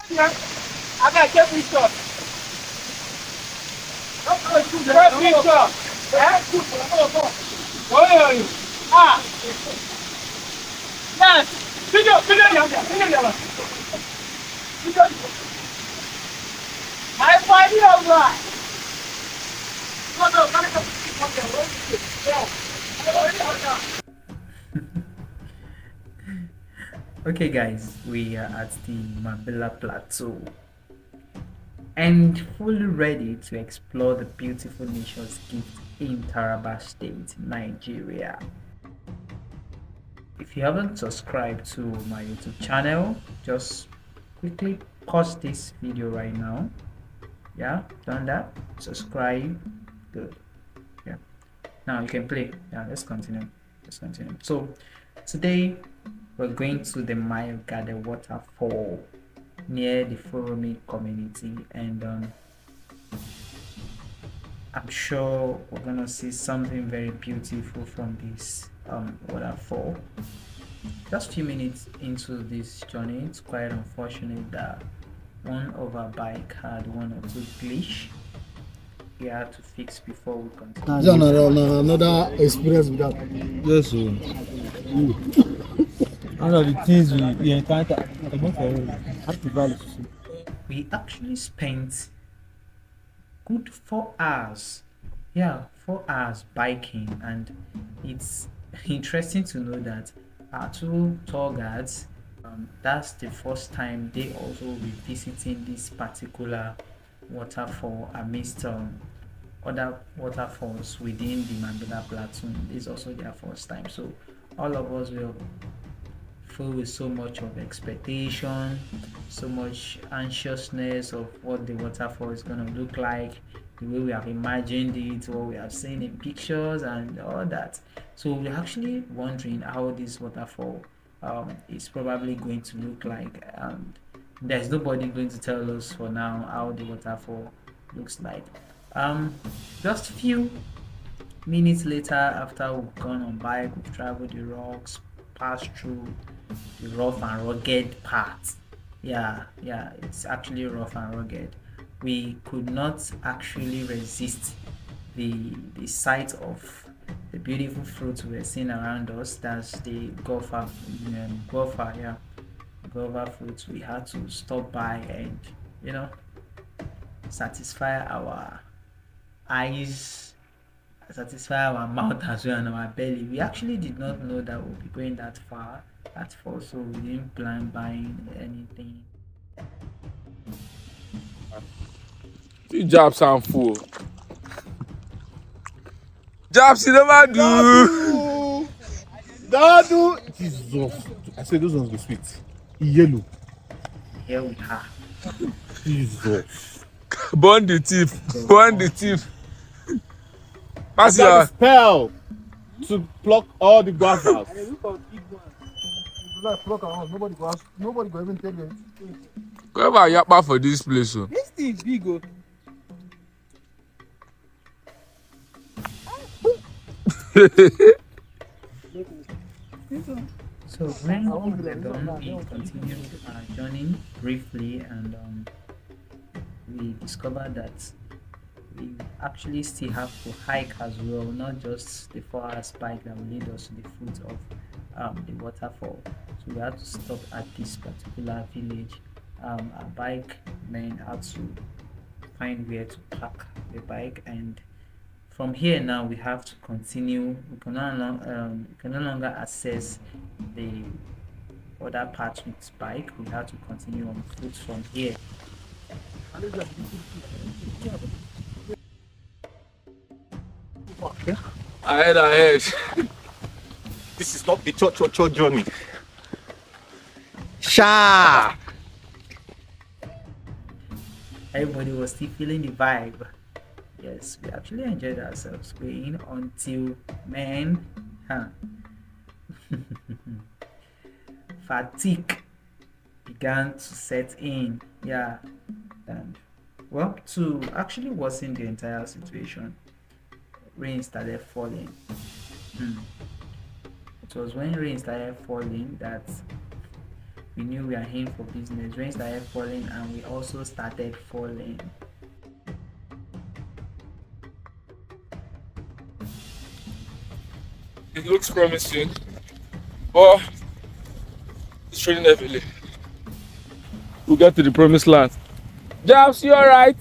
Yeah. I got to get picture. Get picture. Eh? Oh, ah. Yes. Video, video. My body over. Okay, guys, we are at the Mambila plateau and fully ready to explore the beautiful nature's gift in Taraba State, Nigeria. If you haven't subscribed to my YouTube channel, just quickly pause this video right now. Yeah, done that. Subscribe. Good. Yeah. Now you can play. Yeah, let's continue. So today we're going to the Mayogade Waterfall near the Furumi community, and I'm sure we're gonna see something very beautiful from this waterfall. Just a few minutes into this journey, it's quite unfortunate that one of our bike had one or two glitch we had to fix before we continue. Is another experience with that? Yes, sir. One of the things we encounter, have to value. We actually spent good 4 hours, yeah, 4 hours biking, and it's interesting to know that our two tour guides, that's the first time they also will be visiting this particular waterfall amidst other waterfalls within the Mambila platoon. This is also their first time, so all of us will filled with so much of expectation, so much anxiousness of what the waterfall is going to look like, the way we have imagined it, what we have seen in pictures, and all that. So we're actually wondering how this waterfall is probably going to look like, and there's nobody going to tell us for now how the waterfall looks like. Just a few minutes later, after we've gone on bike, we've traveled the rocks, passed through the rough and rugged part. Yeah, it's actually rough and rugged. We could not actually resist the sight of the beautiful fruits we were seeing around us. That's the guava fruits. We had to stop by and satisfy our eyes, satisfy our mouth as well and our belly. We actually did not know that we'll be going that far at first, so we didn't plan buying anything. You jobs sound full. Jobs you never do. Dadu! Jesus. I said those ones were sweet. Yellow. Here we are. Jesus. Burn the thief. Pass I got your a spell to pluck all the guavas. Nobody go even tell you. go over yapa for this place. So. This thing is big, oh. So when we were done, we continued our journey briefly, and we discovered that we actually still have to hike as well, not just the 4 hours bike that will lead us to the foot of the waterfall. So we had to stop at this particular village. Our bike men had to find where to park the bike, and from here now we have to continue. We can no longer access the other parts with bike. We have to continue on foot from here. Ahead. This is not the church journey. Sha! Everybody was still feeling the vibe. Yes, we actually enjoyed ourselves going until fatigue began to set in. Yeah, and well, to actually worsen the entire situation, rain started falling. It was when rain started falling that we knew we are in for business. Rain started falling and we also started falling. It looks promising, but it's raining heavily. We'll get to the promised land. Jabs, you alright?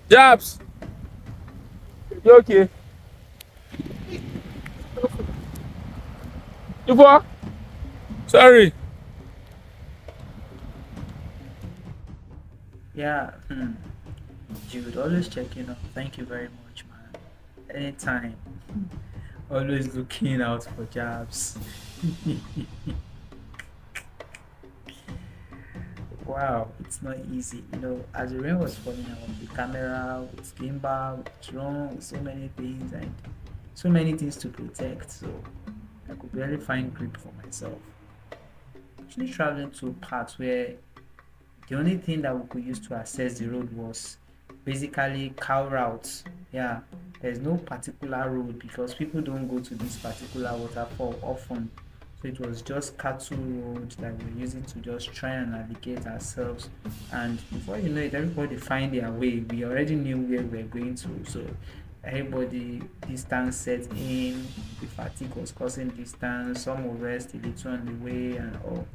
Jabs, you okay? You what? Sorry. Yeah, Jude, always checking up. Thank you very much, man. Anytime. Always looking out for jobs. Wow, it's not easy. You know, as the rain was falling, I was with camera, with gimbal, with drone, with so many things and so many things to protect. So I could barely find grip for myself. Actually traveling to parts where the only thing that we could use to access the road was basically cow routes. Yeah, there's no particular road because people don't go to this particular waterfall often. So it was just cattle roads that we're using to just try and navigate ourselves. And before you know it, everybody find their way. We already knew where we're going to. So everybody distance set in, the fatigue was causing distance, some will rest a little on the way and all.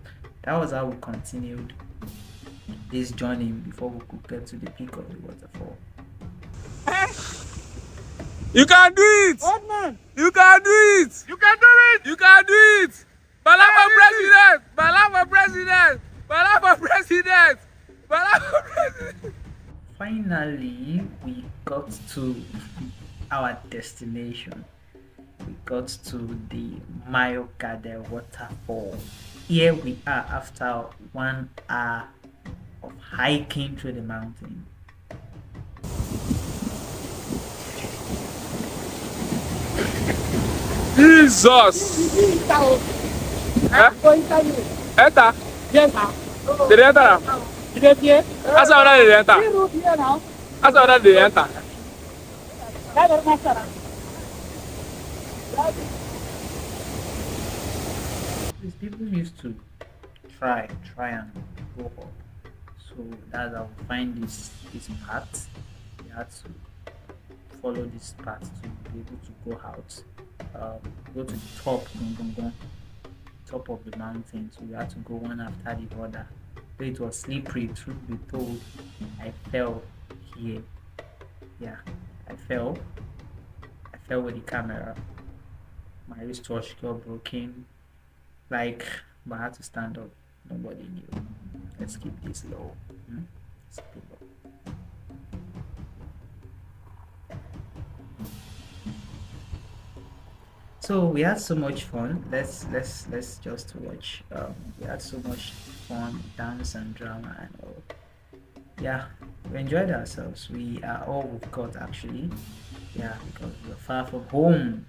That was how we continued this journey before we could get to the peak of the waterfall. You can do it! What man? You can do it! You can do it! You can do it! Bala for president! Bala for president! Bala for president! Bala for president! Finally, we got to our destination. We got to the Mayogade Waterfall. Here we are after 1 hour of hiking through the mountain. Jesus! Huh? Enter? Yes, sir. Did they enter now? You get here? Ask her whether they enter. You road here now. Ask her whether they enter. That is my son. These people used to try and go up. So that's how we find this path. We had to follow this path to be able to go out, go to the top of the mountain. So we had to go one after the other. So it was slippery, truth be told. I fell here. Yeah, I fell with the camera. My wristwatch got broken. But I had to stand up. Nobody knew. Let's keep this low. Let's keep it low. So we had so much fun. Let's just watch. We had so much fun, dance and drama and all. Yeah, we enjoyed ourselves. We are all we've got actually. Yeah, because we're far from home,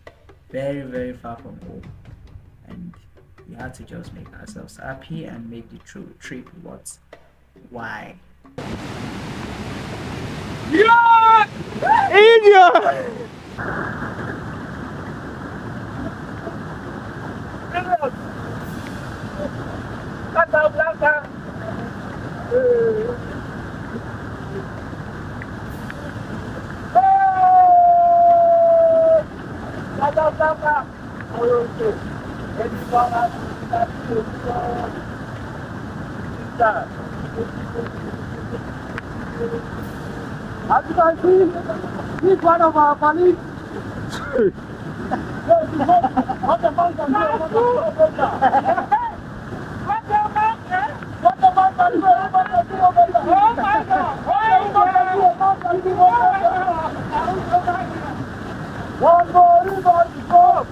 very very far from home, and we had to just make ourselves happy and make the true trip worth why. Yeah! Idiot! As you can see, this one of our colleagues. What the mountain? Oh my God! One more river to cross.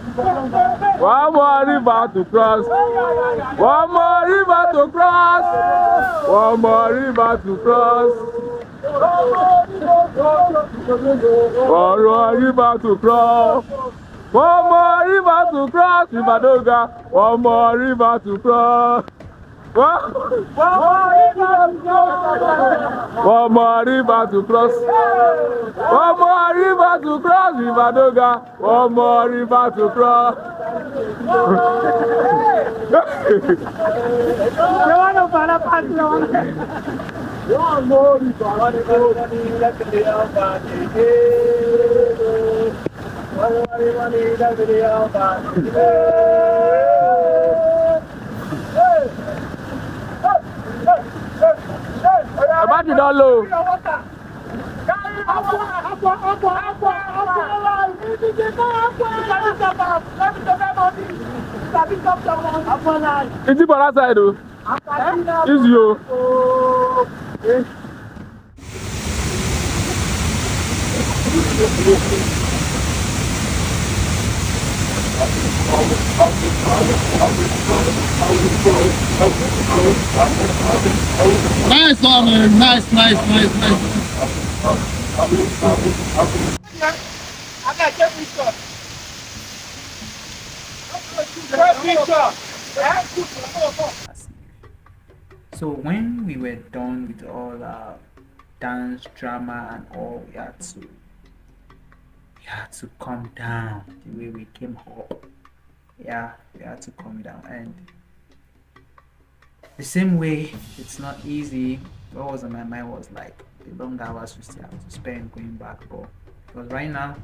One more river to cross. One more river to cross. One more river to cross. One more river to cross. One more river to cross. Ibadoga. One more river to cross. One more river to cross. One more river to cross. One more river to cross. Ibadoga. One more river to cross. About it all low. Is it for that side though? Is you? Nice one, man. Nice. So when we were done with all our dance, drama, and all, we had to calm down the way we came up. Yeah, we had to calm down, and the same way, it's not easy. What was on my mind was like the long hours we still have to spend going back, but because right now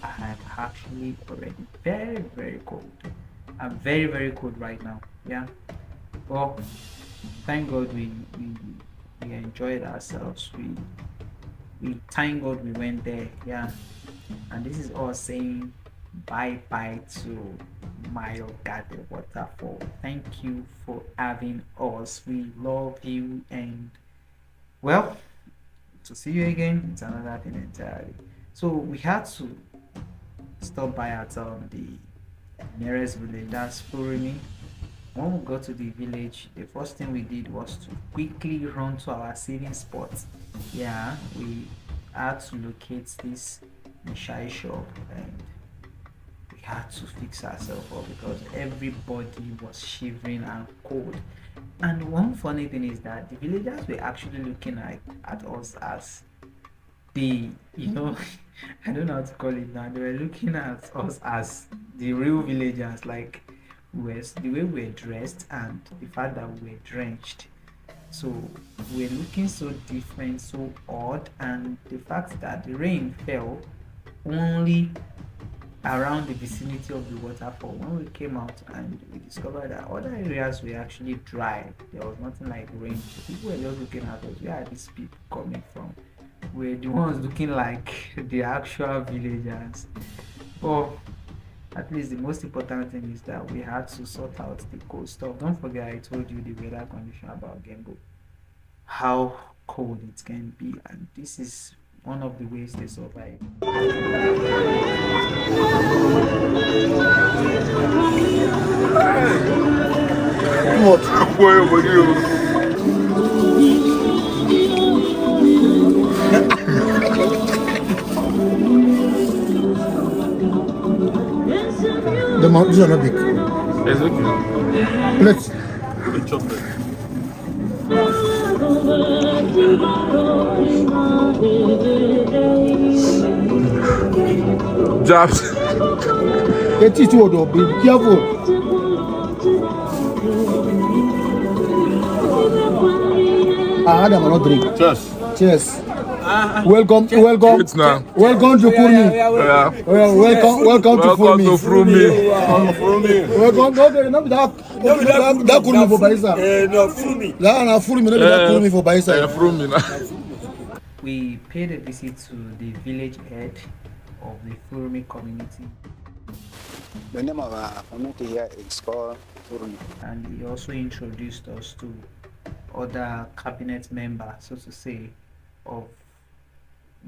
I am actually already very, very cold. I'm very, very cold right now. Yeah. Well, thank God we enjoyed ourselves. We thank God we went there. Yeah. And this is all saying bye bye to Mayogade Waterfall. Thank you for having us. We love you, and well, to see you again, it's another thing entirely. So we had to stop by at the nearest village, that's Furumi. When we got to the village, the first thing we did was to quickly run to our saving spot. Yeah, we had to locate this Mishai shop, and we had to fix ourselves up because everybody was shivering and cold. And one funny thing is that the villagers were actually looking at us as the, I don't know how to call it now. They were looking at us as the real villagers, like the way we were dressed and the fact that we were drenched. So we're looking so different, so odd, and the fact that the rain fell only around the vicinity of the waterfall. When we came out and we discovered that other areas were actually dry, there was nothing like rain. So people were just looking at us. Where are these people coming from? We're the ones looking like the actual villagers. But at least the most important thing is that we had to sort out the cold stuff. Don't forget I told you the weather condition about Gembu, how cold it can be, and this is one of the ways they survive. The mountains are not big. It's okay. Let's. The chocolate. Jobs. Get it to be careful. Adam, not drink. Cheers. Cheers. Welcome. It's now. Welcome to Furumi. Yeah. Welcome to Welcome to Furumi. Furumi. Welcome. No, that Furumi for Baisa. No, Furumi. No, Furumi. No, that Furumi for Baisa. Furumi. We paid a visit to the village head of the Furumi community. The name of our community here is called Furumi. And he also introduced us to other cabinet members, so to say, of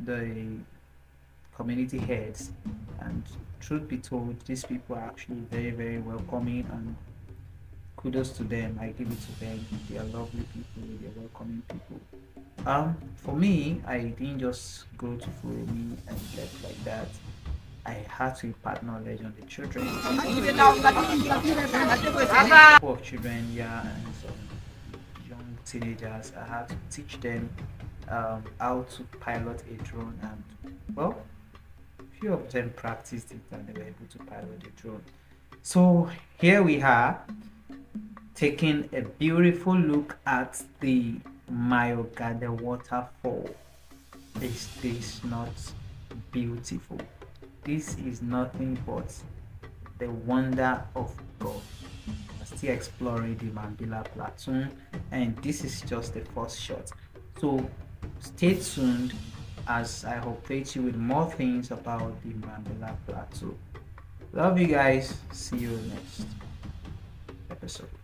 the community heads. And truth be told, these people are actually very, very welcoming, and kudos to them. I give it to them. They are lovely people, they are welcoming people. For me, I didn't just go to Furumi and left like that. I had to impart knowledge on the children. Couple of children, yeah, and some young teenagers. I had to teach them how to pilot a drone, and well, a few of them practiced it and they were able to pilot the drone. So here we are taking a beautiful look at the Mayogade Waterfall. Is this not beautiful? This is nothing but the wonder of God. We're still exploring the Mambila plateau, and this is just the first shot. So stay tuned as I update you with more things about the Mambila plateau. Love you guys. See you next episode.